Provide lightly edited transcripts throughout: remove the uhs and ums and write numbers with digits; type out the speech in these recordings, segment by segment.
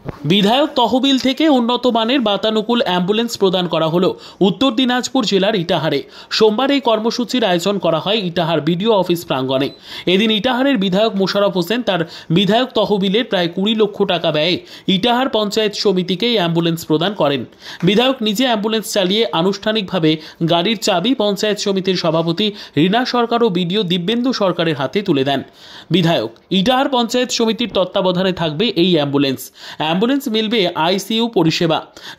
বিধায়ক তহবিল থেকে উন্নত মানের বাতানুকূল অ্যাম্বুলেন্স প্রদান করা হলো উত্তর দিনাজপুর জেলার ইটাহারে। সোমবার এই কর্মসূচির আয়োজন করা হয় ইটাহার বিডিও অফিস প্রাঙ্গণে। এদিন ইটাহারের বিধায়ক মোশাররফ হোসেন তার বিধায়ক তহবিলের প্রায় 20 লক্ষ টাকা ব্যয়ে ইটাহার পঞ্চায়েত সমিতিকে এই অ্যাম্বুলেন্স প্রদান করেন। বিধায়ক নিজে অ্যাম্বুলেন্স চালিয়ে আনুষ্ঠানিকভাবে গাড়ির চাবি পঞ্চায়েত সমিতির সভাপতি রীনা সরকার ও বিডিও দিব্যেন্দু সরকারের হাতে তুলে দেন। বিধায়ক ইটাহার পঞ্চায়েত সমিতির তত্ত্বাবধানে থাকবে এই অ্যাম্বুলেন্স মিলবে আইসিইউ পরিষেবা।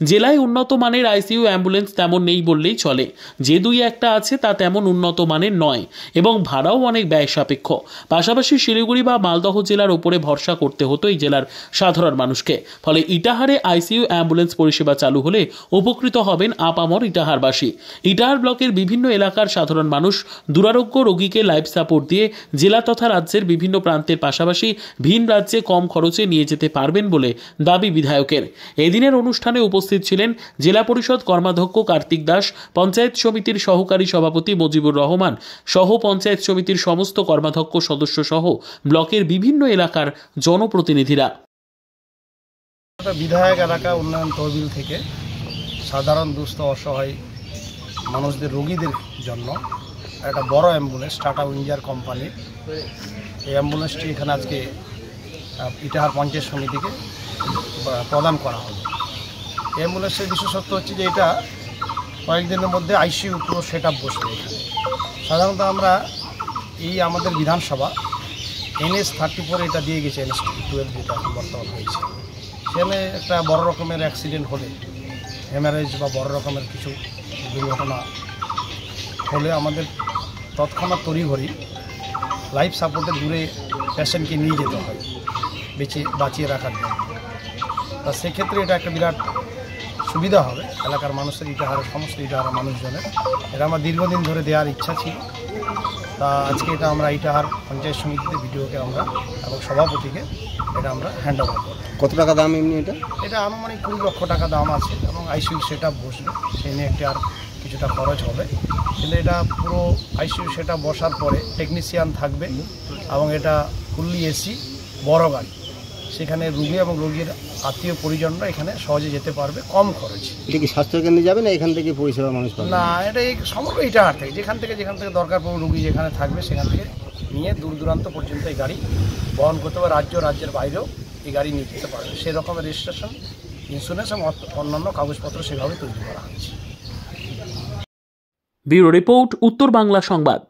জেলায় উন্নত মানের আইসিইউ অ্যাম্বুলেন্স তেমন নেই বললেই চলে। যে দুই একটা আছে তা তেমন উন্নত মানের নয় এবং ভাড়াও অনেক ব্যয় সাপেক্ষ। পাশাপাশি শিলিগুড়ি বা মালদহ জেলার উপরে ভরসা করতে হতো এই জেলার সাধারণ মানুষকে। ফলে ইটাহারে আইসিইউ অ্যাম্বুলেন্স পরিষেবা চালু হলে উপকৃত হবেন আপামর ইটাহারবাসী। ইটাহার ব্লকের বিভিন্ন এলাকার সাধারণ মানুষ দুরারোগ্য রোগীকে লাইফ সাপোর্ট দিয়ে জেলা তথা রাজ্যের বিভিন্ন প্রান্তের পাশাপাশি ভিন রাজ্যে কম খরচে নিয়ে যেতে পারবেন বলে দাবি বিধায়কের। এদিনের অনুষ্ঠানে উপস্থিত ছিলেন জেলা পরিষদ কর্মাধ্যক্ষ কার্তিক দাস, পঞ্চায়েত সমিতির সহকারী সভাপতি মজিবুর রহমান সহ পঞ্চায়েত সমিতির সমস্ত কর্মাধ্যক্ষ সদস্য সহ ব্লকের বিভিন্ন এলাকার জনপ্রতিনিধিরা। বিধায়ক এলাকা উন্নয়ন তহবিল থেকে সাধারণ দুস্থ অসহায় মানুষদের রোগীদের জন্য একটা বড় অ্যাম্বুলেন্স টাটা উইঞ্জার কোম্পানির এই অ্যাম্বুলেন্সটি এখানে আজকে ইটাহার পঞ্চায়েত সমিতিকে প্রদান করা হলো। এই অ্যাম্বুলেন্সের বিশেষত্ব হচ্ছে যে এটা কয়েকদিনের মধ্যে আইসিইউ পুরো সেট আপ বসবে এখানে। সাধারণত আমরা এই আমাদের বিধানসভা NH-34 এটা দিয়ে গেছে, NH-12 যেটা এখন বর্তমান হয়েছে। সেখানে একটা বড় রকমের অ্যাক্সিডেন্ট হলে, হ্যামারেজ বা বড় রকমের কিছু দুর্ঘটনা হলে আমাদের তৎক্ষণাৎ তড়িঘড়ি লাইফ সাপোর্টে দূরে পেশেন্টকে নিয়ে যেতে হয় বাঁচিয়ে রাখার জন্য। তা সেক্ষেত্রে এটা একটা বিরাট সুবিধা হবে এলাকার মানুষের, ইটাহারের সমস্ত ইটাহারের মানুষজনের। এটা আমার দীর্ঘদিন ধরে দেওয়ার ইচ্ছা ছিল। তা আজকে এটা আমরা ইটাহার পঞ্চায়েত সমিতিতে ভিডিওকে আমরা এবং সভাপতিকে এটা আমরা হ্যান্ড ওভার করব। কত টাকা দাম এমনি এটা আনুমানিক 20 লক্ষ টাকা দাম আছে এবং আইসিইউ সেট আপ বসবে, সেই নিয়ে একটা আর কিছুটা খরচ হবে। কিন্তু এটা পুরো আইসিইউ সেট আপ বসার পরে টেকনিশিয়ান থাকবে এবং এটা ফুললি এসি বড় গাড়ি, সেখানে রোগী এবং রোগীর আত্মীয় পরিজনরা এখানে সহজে যেতে পারবে কম খরচে। এটা কি স্বাস্থ্যকেন্দ্রে যাবে না এখান থেকে পরিষেবা মানুষ পাবে? না, এটা এই সমগ্র ইটাহার থেকে যেখান থেকে দরকার পড়বে রোগী যেখানে থাকবে সেখান থেকে নিয়ে দূর দূরান্ত পর্যন্ত এই গাড়ি বহন করতে হবে। রাজ্যের বাইরেও এই গাড়ি নিয়ে যেতে পারবে। সেই রকমের রেজিস্ট্রেশন, ইন্স্যুরেন্স এবং অন্যান্য কাগজপত্র সেভাবে তৈরি করা হয়েছে। ব্যুরো রিপোর্ট, উত্তর বাংলা সংবাদ।